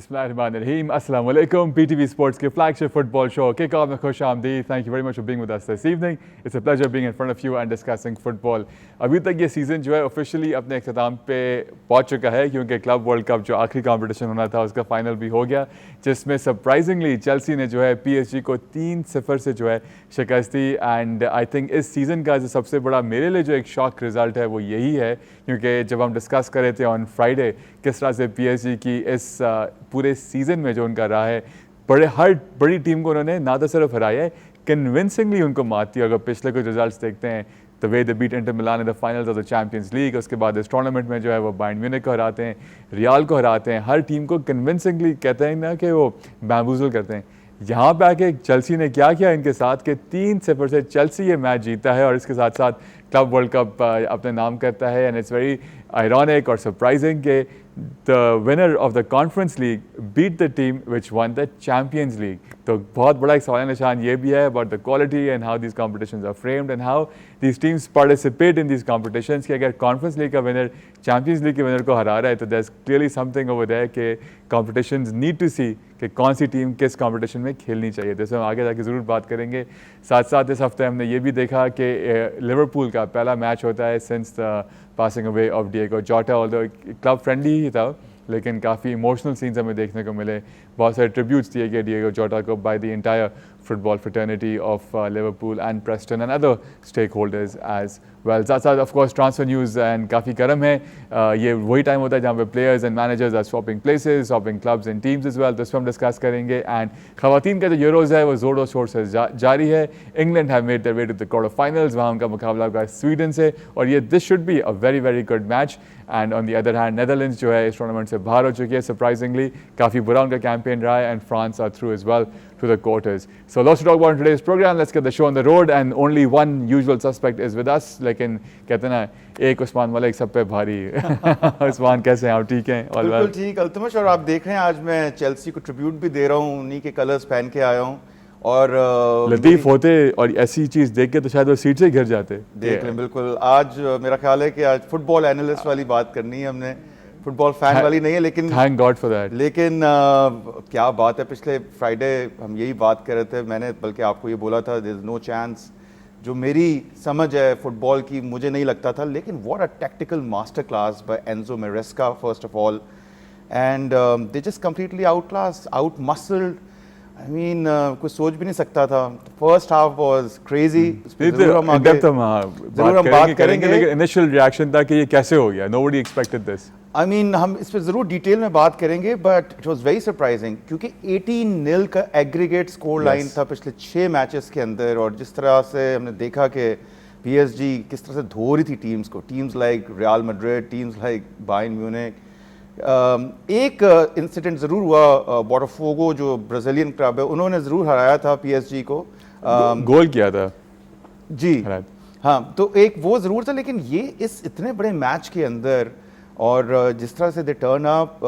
Bismillahirrahmanirrahim. Assalamu alaikum. PTV Sports के flagship football show Kick-Off में खुश आमदीद. Thank you very much for being with us this evening. It's a pleasure being in front of you and discussing football. अभी तक ये season जो है officially अपने अख्ताम पे पहुंच चुका है क्योंकि क्लब वर्ल्ड कप जो आखिरी कंपटीशन होना था उसका फाइनल भी हो गया, जिसमें सरप्राइजिंगली चेल्सी ने जो है PSG को 3-0 से जो है शिकस्त दी. एंड आई थिंक इस सीज़न का जो सबसे बड़ा मेरे लिए जो एक शॉक रिज़ल्ट है वो यही है, क्योंकि जब हम डिस्कस कर रहे थे ऑन फ्राइडे किस तरह से PSG की इस पूरे सीज़न में जो उनका रहा है, हर बड़ी टीम को उन्होंने ना तो सिर्फ हराया है, कन्विंसिंगली उनको मात दी. अगर पिछले कुछ रिजल्ट्स देखते हैं, the way the beat Inter Milan in the finals of the Champions League, उसके बाद इस टूर्नामेंट में जो है वो बायर्न म्यूनिख को हराते हैं, रियाल को हराते हैं, हर टीम को कन्विंसिंगली कहते हैं ना कि वो बैम्बूजल करते हैं. यहाँ पे आके चेल्सी ने क्या किया इनके साथ कि 3-0 से चेल्सी ये मैच जीता है और इसके साथ साथ क्लब वर्ल्ड कप अपने नाम करता है. एंड इट्स वेरी आयरॉनिक और सरप्राइजिंग कि the winner of the conference league beat the team which won the Champions League. तो बहुत बड़ा एक सवाल निशान ये भी है about the quality and how these competitions are framed and how these teams participate in these competitions. कि अगर Conference League का winner Champions League के winner को हरा रहा है तो there's clearly something over there कि competitions need to see कि कौन सी टीम किस कंपटीशन में खेलनी चाहिए. तो इसमें हम आगे जाके ज़रूर बात करेंगे. साथ साथ इस हफ्ते हमने ये भी देखा कि लिवरपूल का पहला मैच होता है since the passing away of Diego जोटा. ऑल्दो क्लब फ्रेंडली ही था लेकिन काफ़ी इमोशनल सीन्स हमें देखने को मिले. बहुत सारे ट्रिब्यूट्स दिए गए डिएगो जोटा को by the entire football fraternity of Liverpool and Preston and other stakeholders as well. साथ साथ of course transfer news and काफ़ी गर्म है. ये वही टाइम होता है जहाँ पे players and managers are swapping places, swapping clubs and teams as well. तो इस पर हम डिस्कस करेंगे. एंड खवातीन का जो यूरोज़ है वो जोर शोर से जारी है. England have made their way to the quarter finals. वहाँ उनका मुकाबला होगा स्वीडन से और ये this should be a very very good match. And on the other hand Netherlands जो है इस टूर्नामेंट से बाहर हो चुकी है सरप्राइजिंगली. काफ़ी बुरा उनका कैंपेन रहा है. And France are through as well to the quarters. So lots to talk about in today's program. Let's get the show on the road and only one usual suspect is with us. लेकिन कहते ना एक उस्मान मलिक सब पे भारी. उस्मान कैसे हैं आप? ठीक हैं? बिल्कुल ठीक अल्तमश. और आप देख रहे हैं आज मैं चेल्सी को ट्रिब्यूट भी दे रहा हूँ, उन्हीं के कलर्स पहन के आया हूँ. और लतीफ़ होते और ऐसी चीज़ देख के तो शायद वो सीट से गिर जाते. देख लें बिल्कुल. आज मेरा ख्याल है कि आज फुटबॉल एनालिस्ट वाली बात करनी है हमने, फुटबॉल फैन वाली नहीं है. लेकिन थैंक गॉड फॉर दैट. लेकिन क्या बात है, पिछले फ्राइडे हम यही बात कर रहे थे. मैंने बल्कि आपको ये बोला था देयर इज नो चांस. जो मेरी समझ है फुटबॉल की मुझे नहीं लगता था, लेकिन what a tactical master class by Enzo Maresca first of all. And they just completely outclass, outmuscled. I mean कुछ सोच भी नहीं सकता था. First half was crazy. जरूर हम बात करेंगे लेकिन इनिशियल रिएक्शन था कि ये कैसे हो गया. Nobody expected this. I mean हम इस पर ज़रूर डिटेल में बात करेंगे, but it was very surprising क्योंकि 18-0 का एग्रीगेट स्कोर लाइन था पिछले 6 मैचेस के अंदर. और जिस तरह से हमने देखा कि PSG किस तरह से धो रही थी टीम्स को, teams like real Madrid, teams like Bayern Munich. एक इंसिडेंट ज़रूर हुआ, बोटाफोगो जो ब्राज़ीलियन क्लब है उन्होंने ज़रूर हराया था PSG को. गोल किया था जी हाँ. तो एक वो ज़रूर था, लेकिन ये इस इतने बड़े मैच के अंदर और जिस तरह से दे टर्न अप,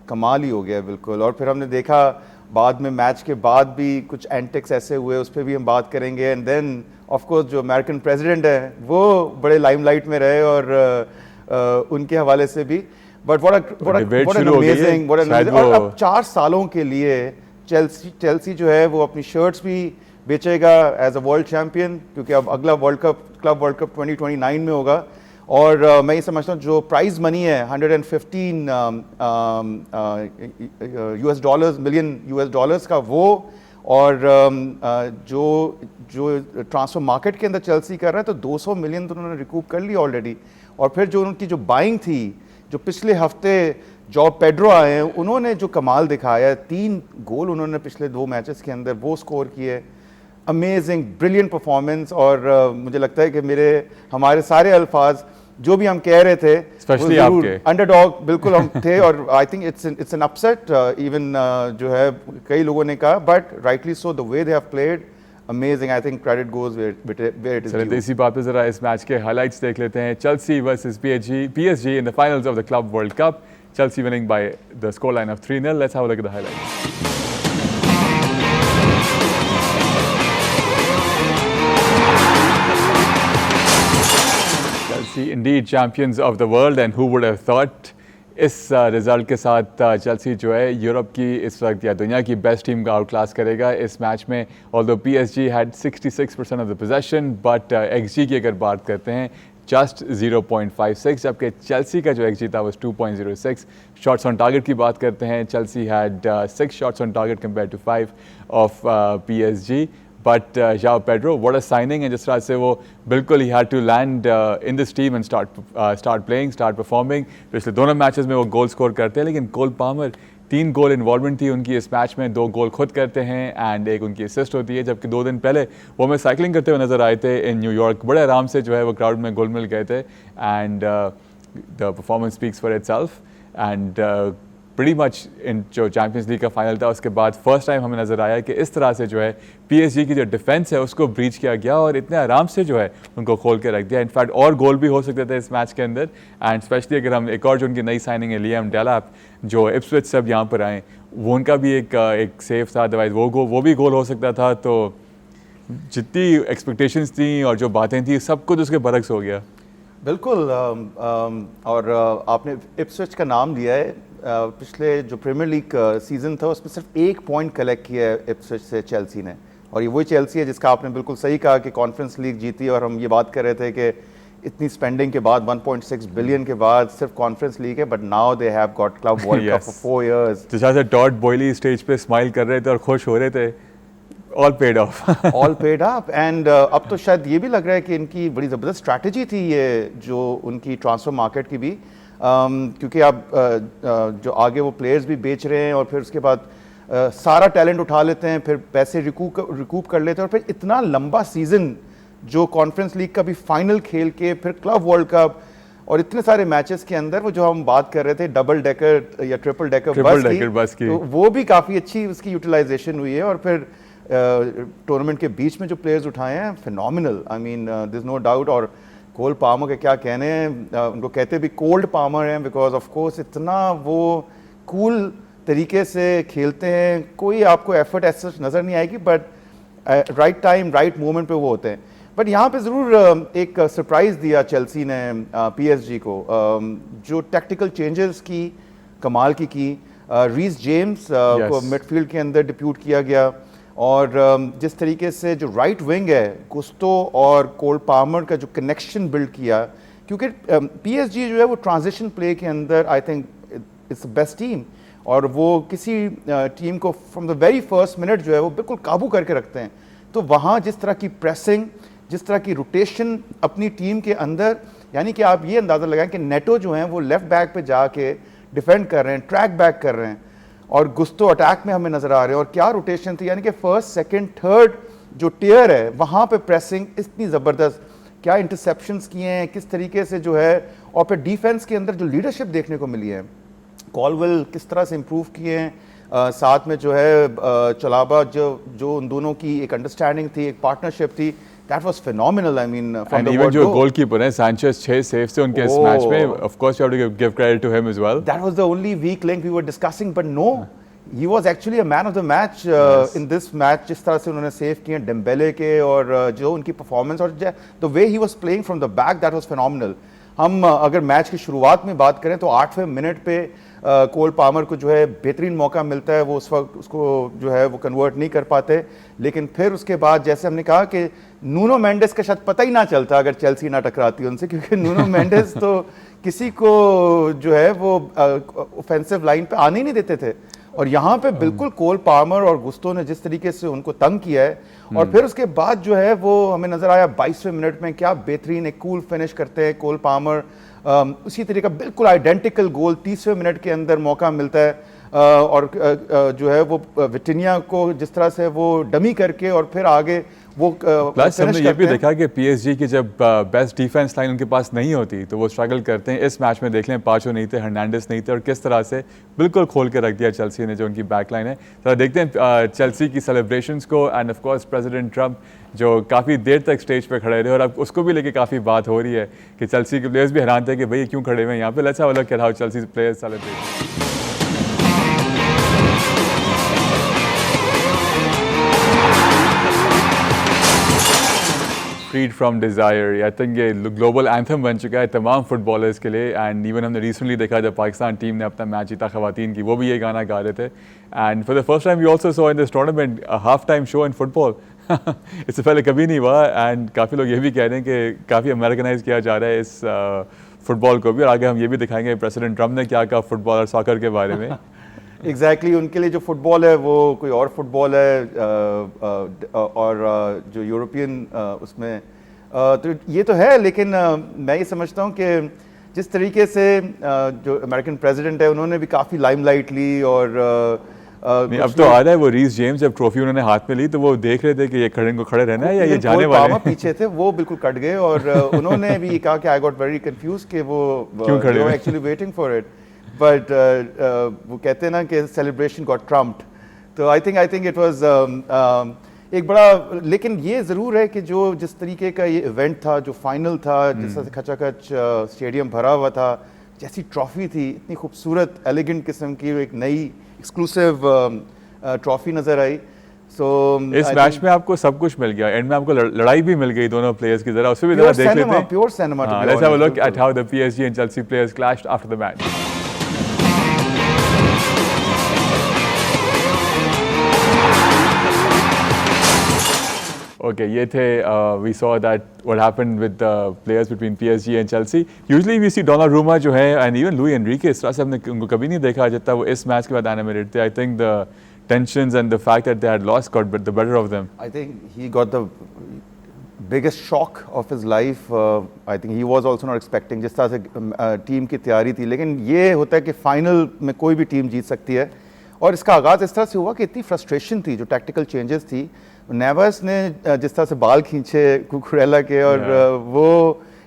कमाल ही हो गया बिल्कुल. और फिर हमने देखा बाद में मैच के बाद भी कुछ एंटिक्स ऐसे हुए, उस पर भी हम बात करेंगे. एंड देन ऑफ कोर्स जो अमेरिकन प्रेसिडेंट है वो बड़े लाइमलाइट में रहे और उनके हवाले से भी. But amazing. और अब 4 सालों के लिए चेल्सी जो है वो अपनी शर्ट्स भी बेचेगा एज अ वर्ल्ड चैंपियन, क्योंकि अब अगला world cup club world cup 2029 में होगा. और मैं ये समझता हूँ जो प्राइज मनी है 115 मिलियन US डॉलर्स का वो, और जो ट्रांसफर मार्केट के अंदर चेल्सी कर रहा है तो 200 मिलियन तो उन्होंने रिकूप कर लिया ऑलरेडी. और फिर जो उनकी जो बाइंग थी, जो पिछले हफ्ते जॉ पेड्रो आए हैं, उन्होंने जो कमाल दिखाया, 3 गोल उन्होंने पिछले 2 मैचेस के अंदर वो स्कोर किए. Amazing brilliant performance. और मुझे लगता है कि हमारे सारे अल्फाज जो भी हम कह रहे थे, स्पेशली आपके अंडरडॉग बिल्कुल हम थे. और I think it's an upset even जो है कई लोगों ने कहा, but rightly so the way they have played amazing. I think credit goes where it is due. इसी बात पे जरा इस मैच के हाइलाइट्स देख लेते हैं. Chelsea versus PSG in the finals of the club world cup. Chelsea winning by the scoreline of 3-0. Let's have a look at the highlights. Chelsea indeed champions of the world, and who would have thought इस result के साथ Chelsea जो है Europe की इस वक्त या दुनिया की बेस्ट टीम का आउट क्लास करेगा इस मैच में। Although PSG had 66% of the possession, but XG की अगर बात करते हैं जस्ट 0.56, जबकि चेल्सी का जो XG था वो 2.06। शॉट्स ऑन टारगेट की बात करते हैं, Chelsea had 6 shots on target compare to 5 of PSG। But Joao Pedro, what a signing है, जिस तरह से वो बिल्कुल ही had to land in this team and start playing, start performing. पिछले दोनों मैचेस में वो गोल स्कोर करते हैं, लेकिन कोल पामर 3 गोल इन्वॉल्वमेंट थी उनकी इस मैच में, 2 गोल खुद करते हैं एंड एक उनकी असिस्ट होती है। जबकि 2 दिन पहले वो हमें साइकिलिंग करते हुए नजर आए थे इन न्यूयॉर्क, बड़े आराम से जो है वो क्राउड में घुल मिल गए थे and the performance speaks for itself. And pretty much इन जो चैम्पियंस लीग का फाइनल था उसके बाद फर्स्ट टाइम हमें नज़र आया कि इस तरह से जो है PSG की जो डिफेंस है उसको ब्रीच किया गया और इतने आराम से जो है उनको खोल के रख दिया। इनफैक्ट और गोल भी हो सकते थे इस मैच के अंदर, एंड स्पेशली अगर हम एक और जो उनकी नई साइनिंग है लियाम डेलाप जो इप्सविच से अब यहाँ पर आए, वो उनका भी एक सेव था, अदरवाइज वो भी गोल हो सकता था। तो जितनी एक्सपेक्टेशंस थी और जो बातें थी सब कुछ उसके बरक्स हो गया। बिल्कुल। और आपने इप्सविच का नाम लिया है। पिछले जो प्रीमियर लीग सीज़न था उसमें सिर्फ 1 पॉइंट कलेक्ट किया है इप्सविच से चेल्सी ने, और ये वही चेल्सी है जिसका आपने बिल्कुल सही कहा कि कॉन्फ्रेंस लीग जीती। और हम ये बात कर रहे थे कि इतनी स्पेंडिंग के बाद 1.6 बिलियन के बाद सिर्फ कॉन्फ्रेंस लीग है, but now they have got club world cup for 4 years. जैसे टॉड बॉयली स्टेज पे स्माइल कर रहे थे और खुश हो रहे थे, all paid of all paid up. And अब तो शायद ये भी लग रहा है कि इनकी बड़ी ज़बरदस्त स्ट्रैटेजी थी ये जो उनकी ट्रांसफ़र मार्केट की भी, क्योंकि अब जो आगे वो प्लेयर्स भी बेच रहे हैं और फिर उसके बाद सारा टैलेंट उठा लेते हैं, फिर पैसे रिकूप कर लेते हैं, और फिर इतना लंबा सीज़न जो कॉन्फ्रेंस लीग का भी फाइनल खेल के फिर क्लब वर्ल्ड कप और इतने सारे मैचेस के अंदर वो जो हम बात कर रहे थे डबल डेकर या ट्रिपल डेकर बस की, तो वो भी काफ़ी अच्छी उसकी यूटिलाइजेशन हुई है। और फिर टूर्नामेंट के बीच में जो प्लेयर्स उठाए हैं phenomenal, I mean this no doubt. और कोल पामर के क्या कहने हैं, उनको कहते भी कोल्ड पामर हैं बिकॉज ऑफ कोर्स इतना वो कूल तरीके से खेलते हैं, कोई आपको एफर्ट ऐसा नज़र नहीं आएगी, but right time right moment पे वो होते हैं। बट यहाँ पे ज़रूर एक सरप्राइज़ दिया चेल्सी ने PSG को, जो टैक्टिकल चेंजेस की कमाल की रीस जेम्स को मिडफील्ड के अंदर डिप्यूट किया गया, और जिस तरीके से जो राइट विंग है गुस्तो और कोल पामर का जो कनेक्शन बिल्ड किया, क्योंकि PSG जो है वो ट्रांजिशन प्ले के अंदर आई think it's the best team, और वो किसी टीम को from the very first minute जो है वो बिल्कुल काबू करके रखते हैं। तो वहाँ जिस तरह की प्रेसिंग, जिस तरह की रोटेशन अपनी टीम के अंदर, यानी कि आप ये अंदाज़ा लगाएं कि नेटो जो हैं वो लेफ्ट बैक पे जाके डिफेंड कर रहे हैं, ट्रैक बैक कर रहे हैं, और गुस्तो अटैक में हमें नज़र आ रहे हैं। और क्या रोटेशन थी, यानी कि फर्स्ट सेकंड थर्ड जो टियर है वहाँ पे प्रेसिंग इतनी ज़बरदस्त, क्या इंटरसेप्शंस किए हैं, किस तरीके से जो है, और फिर डिफेंस के अंदर जो लीडरशिप देखने को मिली है, कॉलवेल किस तरह से इम्प्रूव किए हैं, साथ में जो है चलाबा जो उन दोनों की एक अंडरस्टैंडिंग थी, एक पार्टनरशिप थी, that was phenomenal. I mean, from the word जो go. गोलकीपर है सैंचेज 6 सेव्स थे उनके इस मैच में, of course you have to give credit to him as well. That was the only weak link we were discussing, but no, he was actually a man of the match in this match. जिस तरह से उन्होंने save किए Dembélé के, और जो उनकी performance और the way he was playing from the back, that was phenomenal. हम अगर मैच की शुरुआत में बात करें तो 8वें मिनट पे कोल पामर को जो है बेहतरीन मौका मिलता है, वो उस वक्त उसको जो है वो कन्वर्ट नहीं कर पाते, लेकिन फिर उसके बाद जैसे हमने कहा कि नूनो मेंडेस का शायद पता ही ना चलता अगर चेल्सी ना टकराती उनसे, क्योंकि नूनो मेंडेस तो किसी को जो है वो ऑफेंसिव लाइन पे आने ही नहीं देते थे, और यहाँ पे बिल्कुल कोल पामर और गुस्तो ने जिस तरीके से उनको तंग किया है, और फिर उसके बाद जो है वो हमें नजर आया 22वें मिनट में क्या बेहतरीन एक कूल फिनिश करते हैं कोल पामर। उसी तरीका बिल्कुल आइडेंटिकल गोल 30वें मिनट के अंदर मौका मिलता है, और जो है वो विटिनिया को जिस तरह से वो डमी करके और फिर आगे वो प्लस हमने ये भी देखा कि PSG की जब बेस्ट डिफेंस लाइन उनके पास नहीं होती तो वो स्ट्रगल करते हैं। इस मैच में देख लें, पाचो नहीं थे, हर्नांडेस नहीं थे, और किस तरह से बिल्कुल खोल के रख दिया चेल्सी ने जो उनकी बैक लाइन है। तो देखते हैं चेल्सी की सेलिब्रेशंस को, end of course president Trump जो काफ़ी देर तक स्टेज पे खड़े रहे, और अब उसको भी लेके काफ़ी बात हो रही है कि चेल्सी के प्लेयर्स भी हैरान थे कि भाई क्यों खड़े हुए हैं यहाँ पे। Let's have a look at how Chelsea players celebrate. Freed from desire, I think ये ग्लोबल एंथम बन चुका है तमाम फुटबॉलर्स के लिए। एंड इवन हमने रिसेंटली देखा जब पाकिस्तान टीम ने अपना मैच जीता ख़वातीन की, वो भी ये गाना गा रहे थे। And for the first time we also saw in this tournament half time show in football. इससे पहले कभी नहीं हुआ। एंड काफ़ी लोग ये भी कह रहे हैं कि काफ़ी अमेरिकनाइज किया जा रहा है इस फुटबॉल को भी, और आगे हम ये भी दिखाएंगे प्रेसिडेंट ट्रम्प ने क्या कहा फुटबॉल और सॉकर के बारे में। एग्जैक्टली उनके लिए जो फुटबॉल है वो कोई और फुटबॉल है, और जो यूरोपियन उसमें तो ये तो है, लेकिन मैं ये समझता हूँ कि जिस तरीके से जो अमेरिकन प्रेसिडेंट है उन्होंने भी काफ़ी लाइमलाइट ली, और नहीं, अब तो आ रहा है वो रीस जेम्स जब ट्रॉफी उन्होंने हाथ में ली तो वो देख रहे थे कि ये खड़े रहना है या ये जाने वाले हैं। पीछे थे वो बिल्कुल कट गए, और उन्होंने भी कहा कि आई गॉट वेरी कंफ्यूज कि वो क्यों खड़े हैं? Actually waiting for it, but वो कहते हैं ना कि सेलिब्रेशन गॉट ट्रम्प्ड। तो आई थिंक इट वाज एक बड़ा, लेकिन ये ज़रूर है कि जो जिस तरीके का ये इवेंट था, जो फाइनल था, जिस तरह से खचाखच स्टेडियम भरा हुआ था, जैसी ट्रॉफी थी, इतनी खूबसूरत एलिगेंट किस्म की एक नई एक्सक्लूसिव ट्रॉफी नज़र आई। सो इस मैच में आपको सब कुछ मिल गया, एंड में आपको लड़ाई भी मिल गई दोनों प्लेयर्स की, जरा उसमें भी जरा देख लेते हैं। Pure cinema. Let's have a look at how the PSG and Chelsea players clashed after the match. Okay, ये थे we saw that what happened with the players between PSG and Chelsea. Usually we see Donnarumma जो है and even Luis Enrique, इस तरह से हमने उनको कभी नहीं देखा जितना वो इस मैच के बाद animated थे. I think the tensions and the fact that they had lost got the better of them. I think he got the biggest shock of his life. I think he was also not expecting, जिस तरह से team की तैयारी थी, लेकिन ये होता है कि फाइनल में कोई भी टीम जीत सकती है, और इसका आगाज़ इस तरह से हुआ कि इतनी फ्रस्ट्रेशन थी, जो टैक्टिकल चेंजेस थी, नेवस ने जिस तरह से बाल खींचे कुकुरेला के, और वो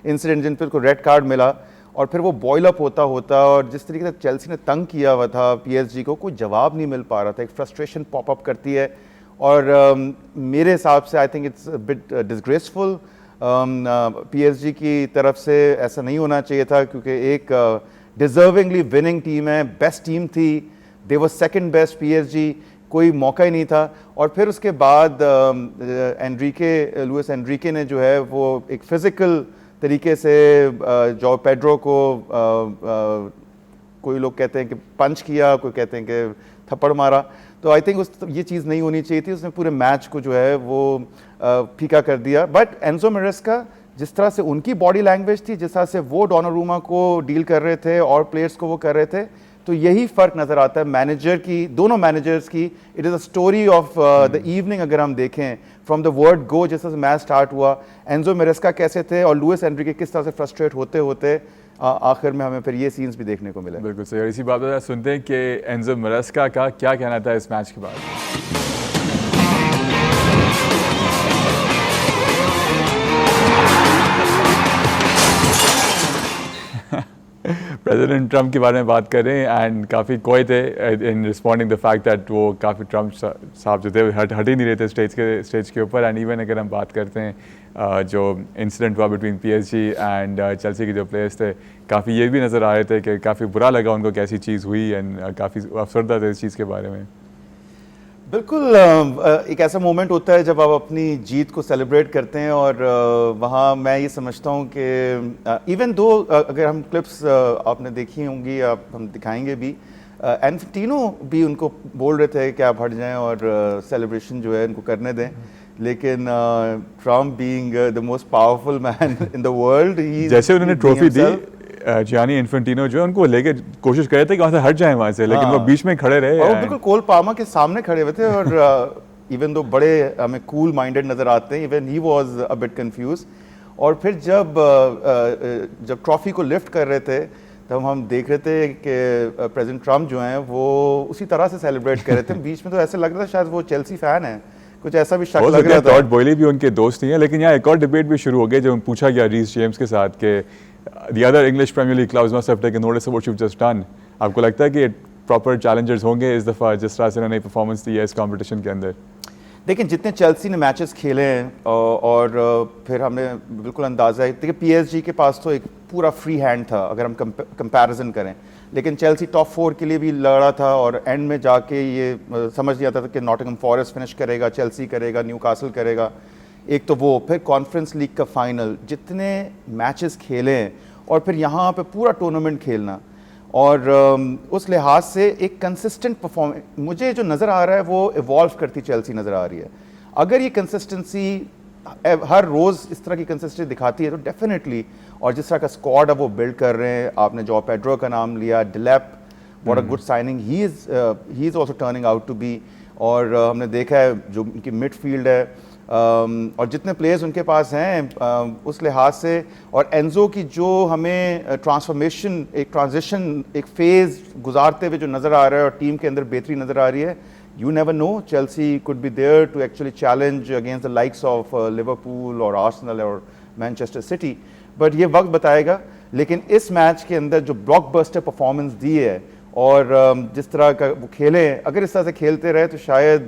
इंसिडेंट जिन पर उसको रेड कार्ड मिला, और फिर वो बॉयल अप होता और जिस तरीके से चेल्सी ने तंग किया हुआ था PSG को, कोई जवाब नहीं मिल पा रहा था, एक फ्रस्ट्रेशन पॉप अप करती है। और मेरे हिसाब से आई think it's bit disgraceful PSG की तरफ से, ऐसा नहीं होना चाहिए था, क्योंकि एक डिजर्विंगली विनिंग टीम है, बेस्ट टीम थी, दे वर सेकंड बेस्ट PSG, कोई मौका ही नहीं था। और फिर उसके बाद लुइस एनरिके ने जो है वो एक फिजिकल तरीके से जो पेड्रो को कोई लोग कहते हैं कि पंच किया, कोई कहते हैं कि थप्पड़ मारा, तो आई थिंक ये चीज़ नहीं होनी चाहिए थी। उसने पूरे मैच को जो है वो फीका कर दिया। बट एंजो मैरेस्का, जिस तरह से उनकी बॉडी लैंग्वेज थी, जिस तरह से वो डोनारूमा को डील कर रहे थे और प्लेयर्स को वो कर रहे थे, तो यही फ़र्क नज़र आता है मैनेजर की, दोनों मैनेजर्स की। It is a story of the evening. अगर हम देखें फ्रॉम द वर्ड गो, जैसे मैच स्टार्ट हुआ, एंजो मैरेस्का कैसे थे और लुइस एनरिके किस तरह से फ्रस्ट्रेट होते होते आखिर में हमें फिर ये सीन्स भी देखने को मिले। बिल्कुल सही। और इसी बात पर सुनते हैं कि एंजो मैरेस्का का क्या कहना था इस मैच के बाद। प्रेसिडेंट ट्रम्प के बारे में बात कर रहे हैं, एंड काफ़ी कोई थे इन रिस्पॉन्डिंग द फैक्ट दैट वो काफ़ी ट्रम्प साहब जो थे हट ही नहीं रहे थे स्टेज के ऊपर। एंड इवन अगर हम बात करते हैं जो इंसिडेंट हुआ बिटवीन PSG एंड चेल्सी के जो प्लेयर्स थे, काफ़ी ये भी नज़र आ रहे थे कि काफ़ी बुरा लगा उनको कैसी चीज़ हुई, एंड काफ़ी अफसरदा थे इस चीज़ के बारे में। बिल्कुल, एक ऐसा मोमेंट होता है जब आप अपनी जीत को सेलिब्रेट करते हैं, और वहाँ मैं ये समझता हूँ कि इवन दो अगर हम क्लिप्स आपने देखी होंगी, हम दिखाएंगे भी, इन्फेंटिनो भी उनको बोल रहे थे कि आप हट जाएं और सेलिब्रेशन जो है इनको करने दें, लेकिन Trump being the most powerful man in the world, जैसे उन्होंने ट्रॉफी दी, जियानी इन्फेंटिनो जो है उनको लेके कोशिश कर रहे थे कि वहाँ से हट जाएं वहाँ से, लेकिन वो बीच में खड़े रहे, और वो बिल्कुल कोल पामा के सामने खड़े हुए थे, और इवन दो बड़े हमें कूल माइंडेड नज़र आते हैं, even he was a bit confuse. और फिर जब ट्रॉफी को लिफ्ट कर रहे थे, तब हम देख रहे थे कि प्रेसिडेंट ट्रम्प जो हैं वो उसी तरह से सेलिब्रेट कर रहे थे। बीच में तो ऐसे लग रहा था शायद वो चेल्सी फैन है, कुछ ऐसा भी शक लग रहा था। टॉड बॉयली भी उनके दोस्त नहीं है, लेकिन यहाँ एक और डिबेट भी शुरू हो गई जब पूछा गया रीस जेम्स के साथ कि the other English Premier League clubs must have taken notice of what you've just done. आपको लगता है कि प्रॉपर चैलेंजर्स होंगे इस दफ़ा जिस तरह से उन्होंने परफॉर्मेंस दी है इस कंपटीशन के अंदर? देखिए, जितने चेल्सी ने मैचेस खेले हैं और फिर हमने बिल्कुल अंदाज़ा है, देखिए PSG के पास तो एक पूरा फ्री हैंड था अगर हम कंपैरिजन करें, लेकिन चेल्सी टॉप 4 के लिए भी लड़ा था, और एंड में जाके ये समझ लिया था कि नॉटिंघम फॉरेस्ट फिनिश करेगा, चेल्सी करेगा, न्यूकासल करेगा, एक तो वो, फिर कॉन्फ्रेंस लीग का फाइनल, जितने मैचेस खेले हैं और फिर यहाँ पे पूरा टूर्नामेंट खेलना, और उस लिहाज से एक कंसिस्टेंट परफॉर्मेंस मुझे जो नज़र आ रहा है वो इवॉल्व करती चेल्सी नज़र आ रही है। अगर ये कंसिस्टेंसी हर रोज़ इस तरह की कंसिस्टेंसी दिखाती है तो डेफिनेटली, और जिस तरह का स्क्वाड अब वो बिल्ड कर रहे हैं, आपने जॉ पेड्रो का नाम लिया, Delap, what a good signing, he is also turning out to be. और हमने देखा है जो उनकी मिडफील्ड है, और जितने प्लेयर्स उनके पास हैं उस लिहाज से, और एंजो की जो हमें ट्रांसफॉर्मेशन, एक ट्रांजिशन, एक फेज़ गुजारते हुए जो नज़र आ रहा है और टीम के अंदर बेहतरी नज़र आ रही है, you never know, Chelsea could be there to actually challenge against the likes of Liverpool or Arsenal or Manchester City, but ये वक्त बताएगा। लेकिन इस मैच के अंदर जो ब्लॉकबस्टर परफॉर्मेंस दी है और जिस तरह का वो खेले, अगर इस तरह से खेलते रहे तो शायद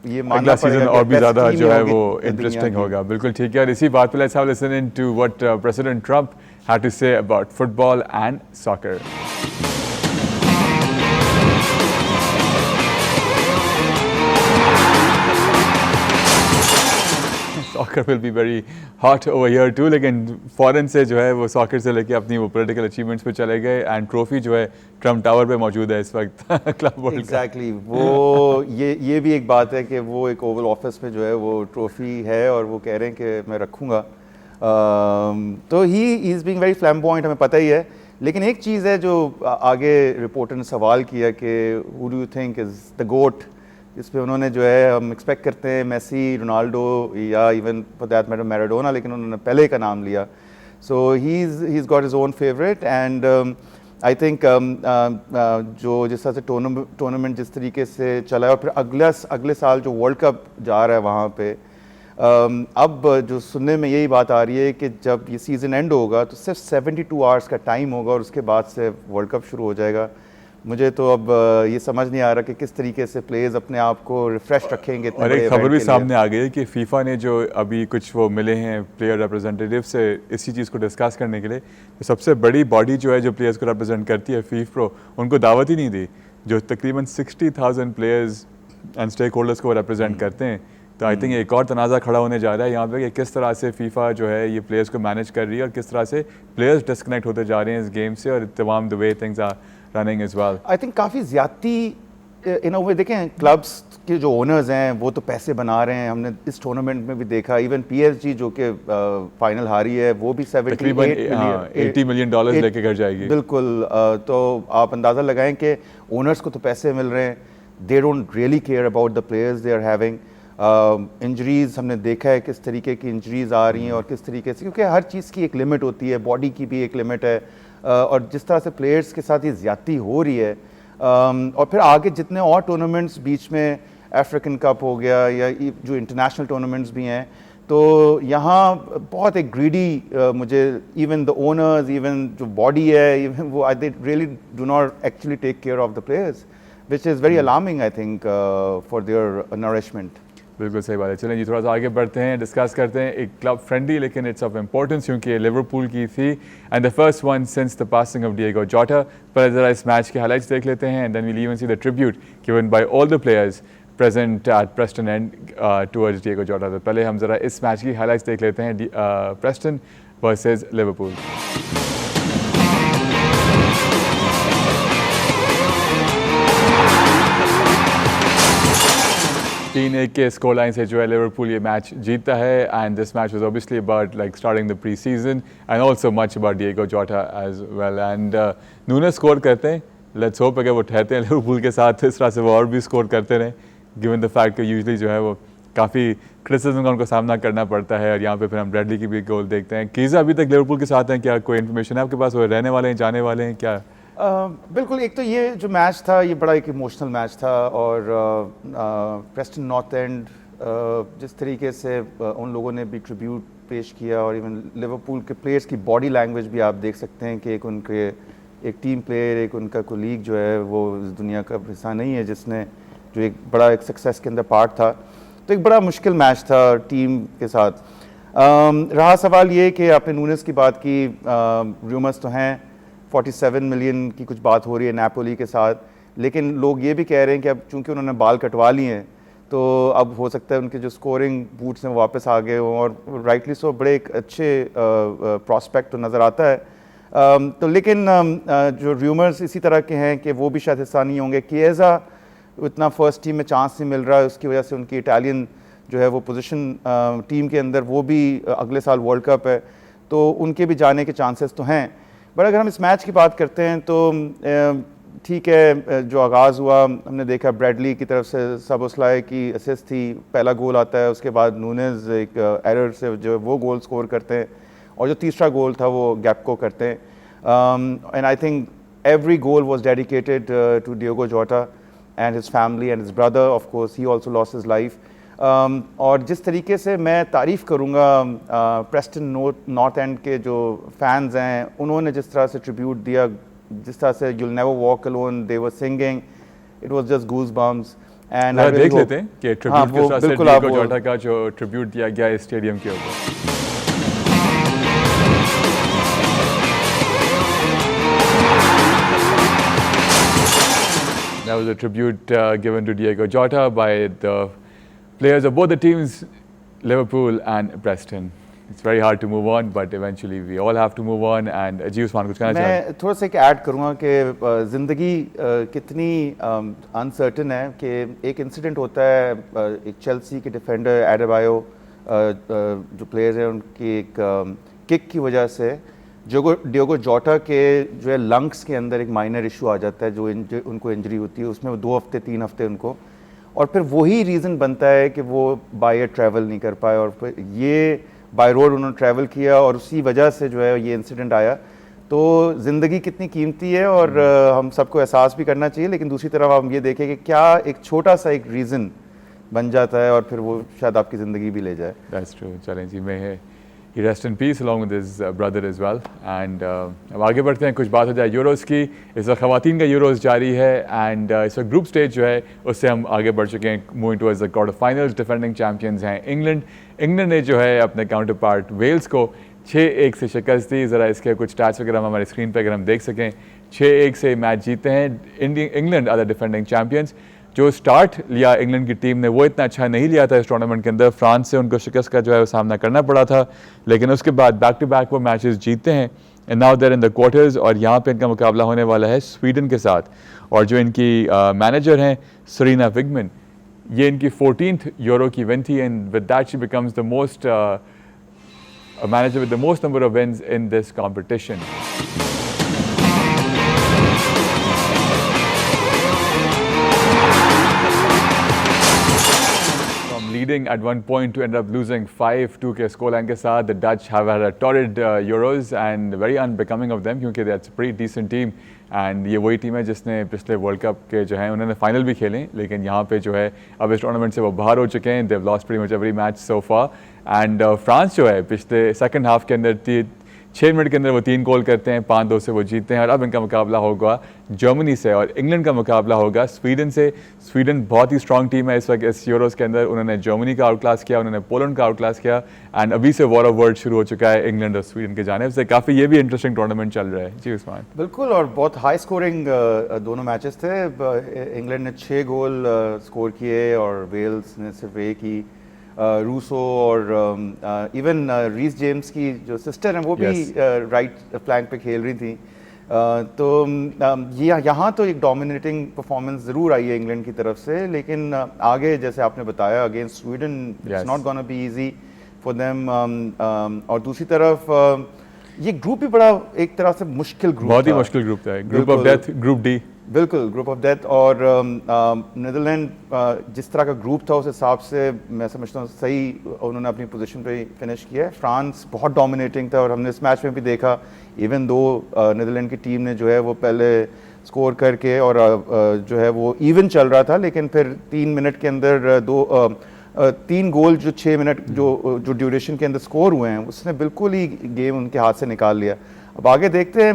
ये मानना पड़ेगा और भी ज़्यादा जो है वो इंटरेस्टिंग होगा। बिल्कुल ठीक है। और इसी बात पे let's have listen into what president Trump had to say about football and soccer. Soccer will be very hot over here too, लेकिन फॉरेन से जो है वो सॉकर से लेके अपनी वो पॉलिटिकल अचीवमेंट्स पे चले गए, एंड ट्रॉफी जो है ट्रम्प टावर पे मौजूद है इस वक्त क्लब वर्ल्ड। एग्जैक्टली वो ये भी एक बात है कि वो एक ओवल ऑफिस में जो है वो ट्रॉफी है और वो कह रहे हैं कि मैं रखूँगा। तो he is being very flamboyant, हमें पता ही है। लेकिन एक चीज़ है जो आगे रिपोर्टर ने सवाल किया कि who do you think is the GOAT, इस पे उन्होंने जो है, हम एक्सपेक्ट करते हैं मेसी, रोनाल्डो या even for that matter Maradona, लेकिन उन्होंने पहले का नाम लिया। So he is got his own favourite, and I think जो जिस तरह से टूर्नामेंट जिस तरीके से चला है, और फिर अगले साल जो वर्ल्ड कप जा रहा है वहाँ पे, अब जो सुनने में यही बात आ रही है कि जब ये सीज़न एंड होगा तो सिर्फ 72 आवर्स का टाइम होगा और उसके बाद से वर्ल्ड कप शुरू हो जाएगा। मुझे तो अब ये समझ नहीं आ रहा कि किस तरीके से प्लेयर्स अपने आप को रिफ्रेश रखेंगे। और एक खबर भी सामने आ गई है कि फीफा ने जो अभी कुछ वो मिले हैं प्लेयर रिप्रेजेंटेटिव से इसी चीज़ को डिस्कस करने के लिए, तो सबसे बड़ी बॉडी जो है जो प्लेयर्स को रिप्रेजेंट करती है, फीफप्रो, उनको दावत ही नहीं दी, जो तकरीबन 60,000 प्लेयर्स एंड स्टेक होल्डर्स को रिप्रेजेंट करते हैं। तो आई थिंक एक और तनाज़ा खड़ा होने जा रहा है यहाँ पे कि किस तरह से फीफा जो है ये प्लेयर्स को मैनेज कर रही है और किस तरह से प्लेयर्स डिस्कनेक्ट होते जा रहे हैं इस गेम से, और तमाम the way things are running as well. I think काफ़ी ज़्यादती इन अ वे, देखें क्लब्स के जो ओनर्स हैं वो तो पैसे बना रहे हैं, हमने इस टूर्नामेंट में भी देखा। इवन पीएसजी जो कि फाइनल हारी है वो भी $80 मिलियन लेके घर जाएगी। बिल्कुल, तो आप अंदाज़ा लगाएं कि ओनर्स को तो पैसे मिल रहे हैं, they don't really care about the players they are having. Injuries हमने देखा है किस तरीके की इंजरीज़ आ रही हैं और किस तरीके से, क्योंकि हर चीज़ की एक लिमिट होती है, बॉडी की भी एक लिमिट है, और जिस तरह से प्लेयर्स के साथ ये ज़्यादती हो रही है, और फिर आगे जितने और टूर्नामेंट्स बीच में अफ्रीकन कप हो गया या जो इंटरनेशनल टूर्नामेंट्स भी हैं, तो यहाँ बहुत एक ग्रीडी मुझे इवन द ओनर्स, इवन जो बॉडी है, इवन वो I they really do not actually take care of the players, which is very alarming I think for their nourishment. बिल्कुल सही बात है। चलें जी, थोड़ा सा आगे बढ़ते हैं, डिस्कस करते हैं एक क्लब फ्रेंडली लेकिन इट्स ऑफ इम्पोर्टेंस क्योंकि लिवरपूल की थी and the first one since the passing of Diego जोटा। पर ज़रा इस मैच के हाइलाइट्स देख लेते हैं and then we even see the tribute given by all the players present at Preston and towards Diego Jota. तो पहले हम ज़रा इस मैच की हाइलाइट्स देख लेते हैं, प्रेस्टन वर्सेस लिवरपूल। 3-1 के स्कोर लाइन से जो है लिवरपूल ये मैच जीतता है and this match was obviously about like starting the pre season and also much about Diego Jota as well and Nunes score करते हैं, लेट्स होप अगर वो ठहरते हैं लिवरपूल के साथ इस तरह से वो और भी स्कोर करते रहें, गिवन द फैक्ट कि यूजुअली जो है वो काफ़ी क्रिटिसिज्म का उनको सामना करना पड़ता है। और यहाँ पे फिर हम ब्रैडली की भी गोल देखते हैं। कीज़ा अभी तक लिवरपूल के साथ हैं, क्या कोई इन्फॉर्मेशन है आपके पास, वो रहने वाले हैं, जाने वाले हैं क्या? बिल्कुल, एक तो ये जो मैच था ये बड़ा एक इमोशनल मैच था, और प्रेस्टन नॉर्थ एंड जिस तरीके से उन लोगों ने भी ट्रिब्यूट पेश किया, और इवन लिवरपूल के प्लेयर्स की बॉडी लैंग्वेज भी आप देख सकते हैं कि एक टीम प्लेयर, एक उनका कोलीग जो है वो इस दुनिया का हिस्सा नहीं है, जिसने जो एक बड़ा एक सक्सेस के अंदर पार्ट था। तो एक बड़ा मुश्किल मैच था टीम के साथ। रहा सवाल ये कि आपने नूनेस की बात की, रूमर्स तो हैं 47 मिलियन की कुछ बात हो रही है नेपोली के साथ, लेकिन लोग ये भी कह रहे हैं कि अब चूंकि उन्होंने बाल कटवा लिए हैं तो अब हो सकता है उनके जो स्कोरिंग बूट्स हैं वो वापस आ गए हों, और राइटली सो बड़े एक अच्छे प्रॉस्पेक्ट तो नज़र आता है। तो लेकिन जो र्यूमर्स इसी तरह के हैं कि वो भी शायद हिस्सा नहीं होंगे। किएज़ा उतना फर्स्ट टीम में चांस नहीं मिल रहा है, उसकी वजह से उनकी इटालियन जो है वो पोजीशन टीम के अंदर, वो भी अगले साल वर्ल्ड कप है, तो उनके भी जाने के चांसेस तो हैं। बट अगर हम इस मैच की बात करते हैं तो ठीक है, जो आगाज़ हुआ हमने देखा ब्रैडली की तरफ से सबोस्लाई की असिस्ट थी, पहला गोल आता है, उसके बाद नूनेज एक एरर से जो वो गोल स्कोर करते हैं, और जो तीसरा गोल था वो गैप्को करते हैं। And I think every goal was dedicated to Diogo Jota and his family and his brother. Of course, he also lost his life. और जिस तरीके से मैं तारीफ़ करूँगा प्रेस्टन नॉर्थ एंड के जो फैंस हैं, उन्होंने जिस तरह से ट्रिब्यूट दिया, जिस तरह से You'll Never Walk Alone they were singing, it was just goosebumps. And I देख लेते हैं कि ट्रिब्यूट किस तरह से डिएगो जोटा का जो ट्रिब्यूट दिया गया इस स्टेडियम के ऊपर। That was a tribute given to Diego Jota by the players of both the teams, Liverpool and Preston. It's very hard to move on, but eventually we all have to move on. And Ajit Usman, कुछ कहना चाहें? मैं थोड़ा सा एक add करूँगा कि ज़िंदगी कितनी अनसर्टन है कि एक इंसिडेंट होता है, एक चेल्सी के डिफेंडर एडेबायो जो प्लेयर्स हैं उनकी एक किक की वजह से डियोगो जोटा के जो है लंग्स के अंदर एक माइनर इशू आ जाता है, जो उनको इंजरी होती है, उसमें 2 हफ्ते 3 हफ्ते उनको, और फिर वही रीज़न बनता है कि वो बाय एयर ट्रैवल नहीं कर पाए, और फिर ये बाय रोड उन्होंने ट्रैवल किया और उसी वजह से जो है ये इंसिडेंट आया। तो ज़िंदगी कितनी कीमती है और हम सबको एहसास भी करना चाहिए, लेकिन दूसरी तरफ हम ये देखें कि क्या एक छोटा सा एक रीज़न बन जाता है और फिर वो शायद आपकी ज़िंदगी भी ले जाए। That's true. चलें जी, मैं He rest in peace along with his brother as well. And अब आगे बढ़ते हैं, कुछ बात हो जाए यूरोज़ की। इस वक्त ख़वातीन का यूरोज़ जारी है एंड इस वक्त ग्रुप स्टेज जो है उससे हम आगे बढ़ चुके हैं। Moving towards the quarter finals, defending champions हैं इंग्लैंड ने जो है अपने काउंटर पार्ट वेल्स को 6-1 से शिकस्त दी। ज़रा इसके कुछ स्टैट्स वगैरह हम हमारे स्क्रीन पर अगर हम देख सकें, 6-1 से मैच जीते हैं। England are the defending champions. जो स्टार्ट लिया इंग्लैंड की टीम ने वो इतना अच्छा नहीं लिया था इस टूर्नामेंट के अंदर, फ्रांस से उनको शिकस्त का जो है वो सामना करना पड़ा था, लेकिन उसके बाद बैक टू बैक वो मैचेस जीतते हैं and now they're in the quarters. और यहाँ पे इनका मुकाबला होने वाला है स्वीडन के साथ, और जो इनकी मैनेजर हैं सरीना विगमन, ये इनकी 14th यूरो की विन थी and with that she becomes the most manager with the most number of wins in this competition. Leading at one point to end up losing 5-2 के score line के साथ, the Dutch have had a torrid Euros and very unbecoming of them क्योंकि that's a pretty decent team and ये वही team है जिसने पिछले world cup के जो है उन्होंने फाइनल भी खेले, लेकिन यहाँ पे जो है अब इस टूर्नामेंट से वो बाहर हो चुके हैं। they've lost pretty much every match so far and France जो है पिछले सेकंड हाफ के अंदर 6 मिनट के अंदर वो 3 गोल करते हैं, 5-2 से वो जीतते हैं। और अब इनका मुकाबला होगा जर्मनी से और इंग्लैंड का मुकाबला होगा स्वीडन से। स्वीडन बहुत ही स्ट्रॉन्ग टीम है इस वक्त इस यूरोज़ के अंदर, उन्होंने जर्मनी का आउट क्लास किया, उन्होंने पोलैंड का आउट क्लास किया एंड अभी से वॉर ऑफ वर्ड शुरू हो चुका है इंग्लैंड और स्वीडन के जाने से। काफ़ी ये भी इंटरेस्टिंग टूर्नामेंट चल रहा है। जी उस्मान। बिल्कुल, और बहुत हाई स्कोरिंग दोनों मैचेस थे। इंग्लैंड ने 6 गोल स्कोर किए और वेल्स ने सिर्फ 1 ही। रूसो और इवन रीस जेम्स की जो सिस्टर हैं वो भी राइट फ्लैंक पे खेल रही थी। तो यहाँ तो एक डोमिनेटिंग परफॉर्मेंस ज़रूर आई है इंग्लैंड की तरफ से, लेकिन आगे जैसे आपने बताया against Sweden it's not gonna be easy for them. और दूसरी तरफ ये ग्रुप भी बड़ा एक तरह से मुश्किल ग्रुप, बहुत ही मुश्किल ग्रुप था, group of death, group D. बिल्कुल, ग्रुप ऑफ डेथ। और नीदरलैंड जिस तरह का ग्रुप था उस हिसाब से मैं समझता हूँ सही उन्होंने अपनी पोजीशन पे फिनिश किया है। फ्रांस बहुत डोमिनेटिंग था और हमने इस मैच में भी देखा, इवन दो नीदरलैंड की टीम ने जो है वो पहले स्कोर करके और जो है वो इवन चल रहा था, लेकिन फिर 3 मिनट के अंदर 3 गोल जो 6 मिनट जो ड्यूरेशन के अंदर स्कोर हुए हैं उसने बिल्कुल ही गेम उनके हाथ से निकाल लिया। अब आगे देखते हैं,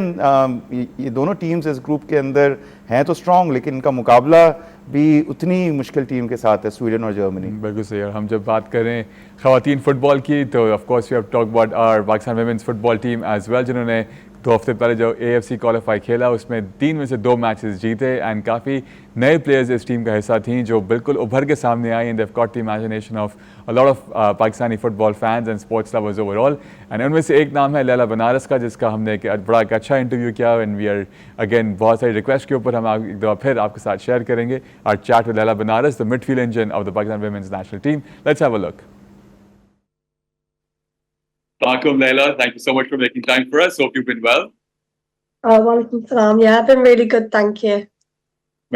ये दोनों टीम्स इस ग्रुप के अंदर हैं तो स्ट्रॉन्ग, लेकिन इनका मुकाबला भी उतनी मुश्किल टीम के साथ है, स्वीडन और जर्मनी। बिल्कुल सही। और हम जब बात करें ख़वातीन फुटबॉल की तो of course we have talk about our Pakistan women's football team as well, जिन्होंने 2 हफ्ते पहले जो AFC क्वालिफाई खेला उसमें 3 में से 2 मैचेस जीते एंड काफ़ी नए प्लेयर्स इस टीम का हिस्सा थी जो बिल्कुल उभर के सामने आई and they caught the imagination of a lot of Pakistani football fans and sports lovers overall and उनमें से एक नाम है लैला बनारस का, जिसका हमने एक बड़ा अच्छा इंटरव्यू किया एंड वी आर अगेन बहुत सारी रिक्वेस्ट के ऊपर हम एक दफ़ा फिर आपके साथ शेयर करेंगे our chat with Laila Banaras, the midfield engine of the Pakistan women's national team. Let's have a look. Welcome, Laila. Thank you so much for making time for us. Hope you've been well. Walaikum salam. Yeah, I've been really good, thank you.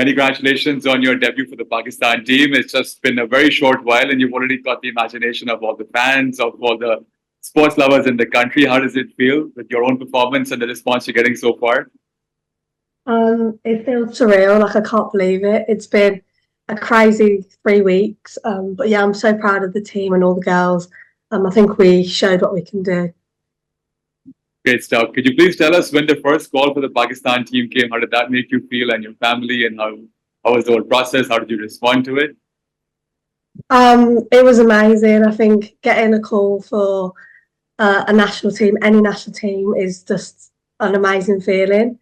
Many congratulations on your debut for the Pakistan team. It's just been a very short while, and you've already got the imagination of all the fans, of all the sports lovers in the country. How does it feel with your own performance and the response you're getting so far? It feels surreal. Like, I can't believe it. It's been a crazy 3 weeks. But yeah, I'm so proud of the team and all the girls. I think we showed what we can do. Great stuff. Could you please tell us when the first call for the Pakistan team came? How did that make you feel and your family, and how was the whole process? How did you respond to it? It was amazing. I think getting a call for a national team, any national team, is just an amazing feeling.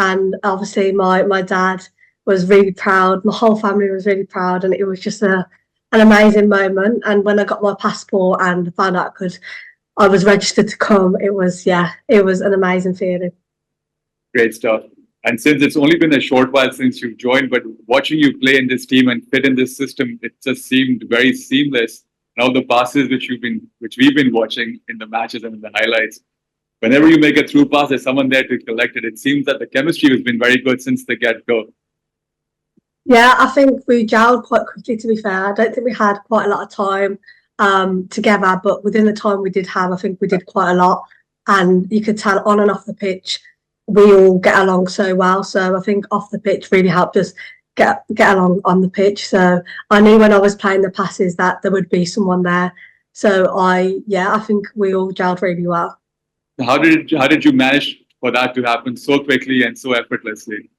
And obviously my dad was really proud. My whole family was really proud, and it was just an amazing moment. And when I got my passport and found out I was registered to come, it was an amazing feeling. Great stuff. And since it's only been a short while since you've joined, but watching you play in this team and fit in this system, it just seemed very seamless. Now the passes which we've been watching in the matches and in the highlights, whenever you make a through pass, there's someone there to collect it. It seems that the chemistry has been very good since the get-go. Yeah, I think we gelled quite quickly, to be fair. I don't think we had quite a lot of time together, but within the time we did have, I think we did quite a lot. And you could tell on and off the pitch, we all get along so well. So I think off the pitch really helped us get along on the pitch. So I knew when I was playing the passes that there would be someone there. So I think we all gelled really well. How did you manage for that to happen so quickly and so effortlessly?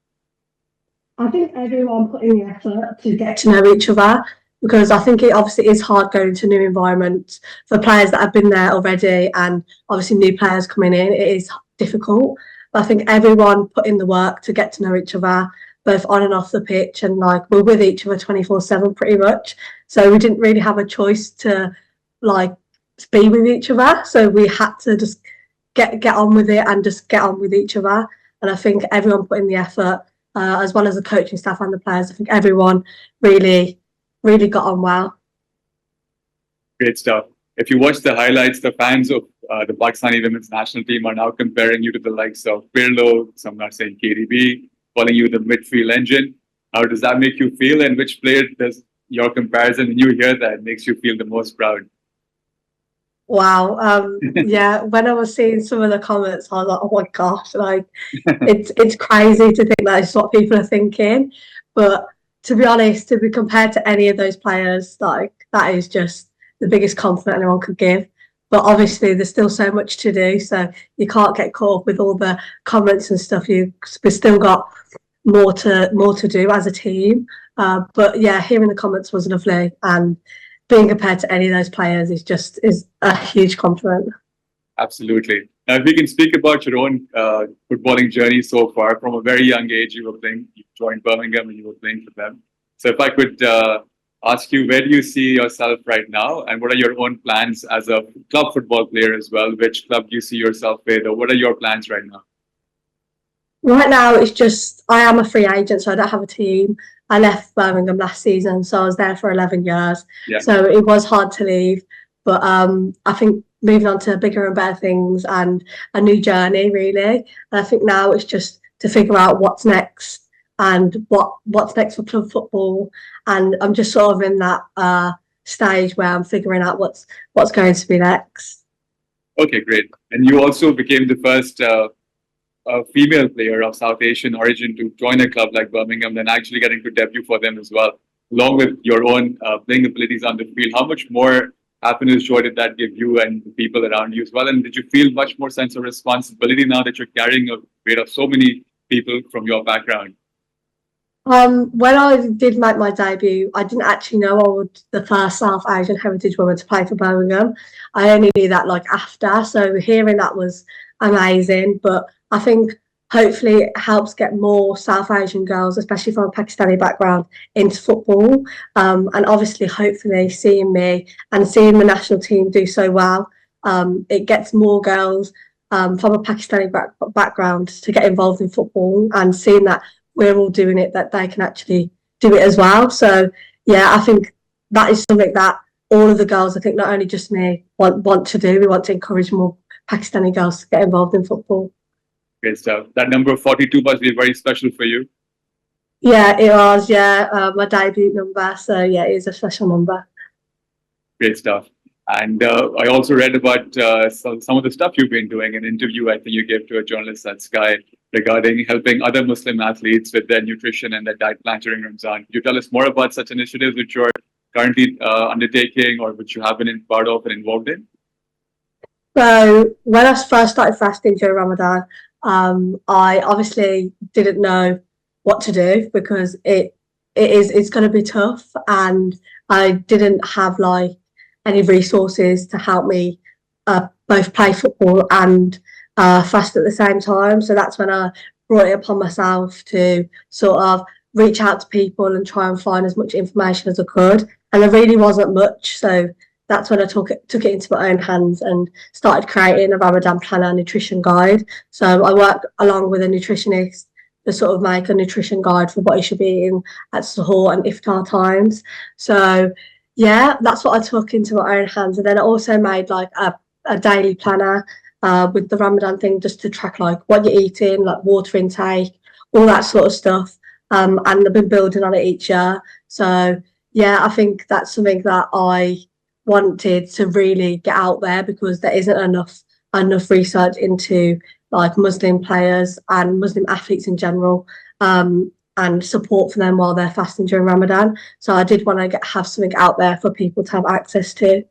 I think everyone put in the effort to get to know each other, because I think it obviously is hard going to new environments for players that have been there already, and obviously new players coming in. It is difficult, but I think everyone put in the work to get to know each other, both on and off the pitch, and like we're with each other 24/7 pretty much. So we didn't really have a choice to like be with each other. So we had to just get on with it and just get on with each other. And I think everyone put in the effort. As well as the coaching staff and the players. I think everyone really, really got on well. Great stuff. If you watch the highlights, the fans of the Pakistani women's national team are now comparing you to the likes of Pirlo, some are saying KDB, calling you the midfield engine. How does that make you feel, and which player does your comparison, when you hear that, makes you feel the most proud? Wow. Yeah, when I was seeing some of the comments, I was like, oh my gosh, like it's crazy to think that is what people are thinking. But to be honest, to be compared to any of those players, like that is just the biggest compliment anyone could give. But obviously there's still so much to do, so you can't get caught up with all the comments and stuff. We've still got more to do as a team. But yeah, hearing the comments was lovely, and being compared to any of those players is a huge compliment. Absolutely. Now, if we can speak about your own footballing journey so far, from a very young age, you joined Birmingham and you were playing for them. So if I could ask you, where do you see yourself right now, and what are your own plans as a club football player as well? Which club do you see yourself with, or what are your plans right now? Right now, it's just I am a free agent, so I don't have a team. I left Birmingham last season, so I was there for 11 years. Yeah. So it was hard to leave, but I think moving on to bigger and better things and a new journey, really. And I think now it's just to figure out what's next and what's next for club football. And I'm just sort of in that stage where I'm figuring out what's going to be next. Okay, great. And you also became the first female player of South Asian origin to join a club like Birmingham, then actually getting to debut for them as well, along with your own playing abilities on the field. How much more happiness, joy did that give you and the people around you as well? And did you feel much more sense of responsibility now that you're carrying a weight of so many people from your background? When I did make my debut, I didn't actually know I would the first South Asian heritage woman to play for Birmingham. I only knew that like after. So hearing that was amazing. But I think hopefully it helps get more South Asian girls, especially from a Pakistani background, into football. And obviously, hopefully, seeing me and seeing the national team do so well, it gets more girls from a Pakistani background to get involved in football, and seeing that we're all doing it, that they can actually do it as well. So, yeah, I think that is something that all of the girls, I think not only just me, want to do. We want to encourage more Pakistani girls to get involved in football. Great stuff. That number 42 must be very special for you. Yeah, it was. Yeah, my debut number. So yeah, it is a special number. Great stuff. And I also read about some of the stuff you've been doing. An interview I think you gave to a journalist at Sky regarding helping other Muslim athletes with their nutrition and their diet plan during Ramzan. Could you tell us more about such initiatives which you're currently undertaking or which you have been part of and involved in? So when I first started fasting during Ramadan, I obviously didn't know what to do because it's going to be tough, and I didn't have like any resources to help me both play football and fast at the same time. So that's when I brought it upon myself to sort of reach out to people and try and find as much information as I could. And there really wasn't much, so that's when I took it into my own hands and started creating a Ramadan planner nutrition guide. So I work along with a nutritionist to sort of make a nutrition guide for what you should be eating at suhoor and iftar times. So yeah, that's what I took into my own hands. And then I also made like a daily planner with the Ramadan thing, just to track like what you're eating, like water intake, all that sort of stuff. And I've been building on it each year. So yeah, I think that's something that I wanted to really get out there, because there isn't enough research into like Muslim players and Muslim athletes in general, and support for them while they're fasting during Ramadan. So I did want to have something out there for people to have access to.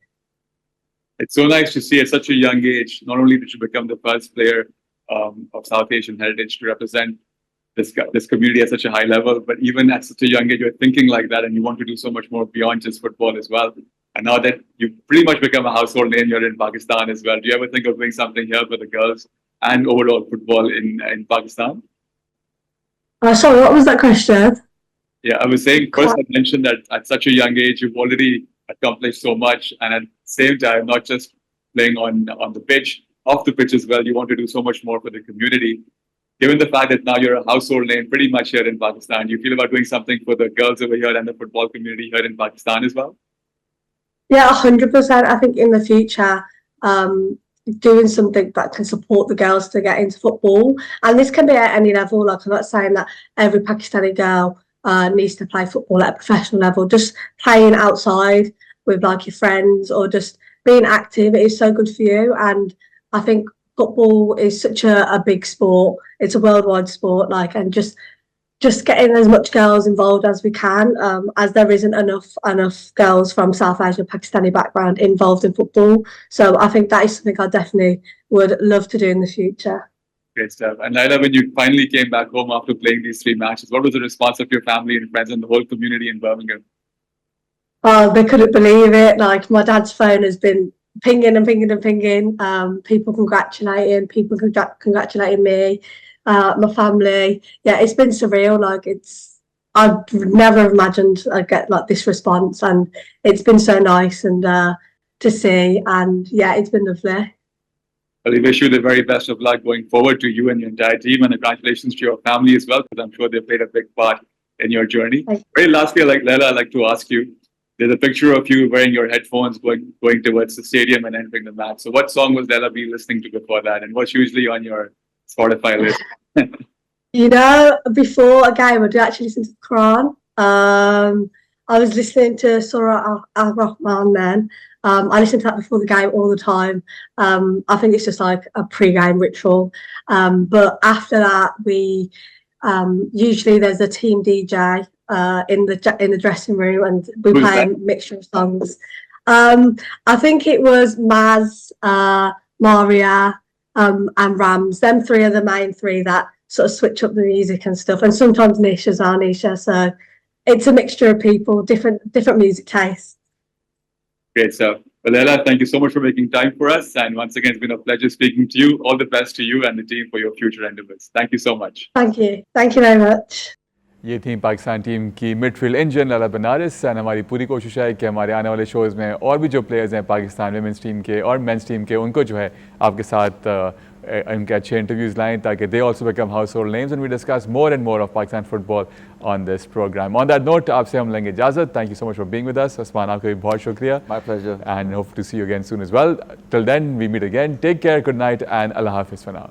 It's so nice to see at such a young age, not only did you become the first player of South Asian heritage to represent this community at such a high level, but even at such a young age, you're thinking like that and you want to do so much more beyond just football as well. And now that you've pretty much become a household name here in Pakistan as well, do you ever think of doing something here for the girls and overall football in Pakistan? Sorry, what was that question? Yeah, I was saying, first I mentioned that at such a young age, you've already accomplished so much. And at the same time, not just playing on the pitch, off the pitch as well, you want to do so much more for the community. Given the fact that now you're a household name pretty much here in Pakistan, do you feel about doing something for the girls over here and the football community here in Pakistan as well? Yeah, 100%. I think in the future, doing something that can support the girls to get into football. And this can be at any level. Like, I'm not saying that every Pakistani girl needs to play football at a professional level. Just playing outside with like your friends or just being active, it is so good for you. And I think football is such a big sport. It's a worldwide sport, like, and just getting as much girls involved as we can, as there isn't enough girls from South Asian Pakistani background involved in football. So I think that is something I definitely would love to do in the future. Great stuff. And Laila, when you finally came back home after playing these 3 matches, what was the response of your family and friends and the whole community in Birmingham? Oh, they couldn't believe it. Like, my dad's phone has been pinging and pinging and pinging. People congratulating me. My family, yeah, it's been surreal. Like, I'd never imagined I'd get like this response, and it's been so nice and to see, and yeah, it's been lovely. Well, we wish you the very best of luck going forward, to you and your entire team, and congratulations to your family as well, because I'm sure they played a big part in your journey. Very lastly, Laila, I'd like to ask you, there's a picture of you wearing your headphones going towards the stadium and entering the match. So what song was Laila be listening to before that, and what's usually on your Spotify list? You know, before a game, I do actually listen to the Quran. I was listening to Surah Al-Rahman then. I listen to that before the game all the time. I think it's just like a pre-game ritual. But after that, we usually there's a team DJ in the dressing room, and we play a mixture of songs. I think it was Maz, Maria, and Rams. Them 3 are the main 3 that sort of switch up the music and stuff. And sometimes Nisha. So it's a mixture of people, different music tastes. Great stuff. Well, Ella, thank you so much for making time for us. And once again, it's been a pleasure speaking to you. All the best to you and the team for your future endeavors. Thank you so much. Thank you. Thank you very much. ये थी Pakistan team की midfield engine Lala Banaras and हमारी पूरी कोशिश है कि हमारे आने वाले शोज़ में और भी जो प्लेयर्स हैं पाकिस्तान वुमेंस टीम के और मेंस टीम के उनको जो है आपके साथ उनके अच्छे इंटरव्यूज़ लाएं ताकि they also become household names and we discuss more and more of Pakistan football on this programme. On that note आपसे हम लेंगे इजाज़त. Thank you so much for being with us. Usman आपका भी बहुत शुक्रिया. My pleasure and hope to see you again soon as well. Till then we meet again. Take care. Good night and अल्लाह हाफिज़ फॉर नाउ.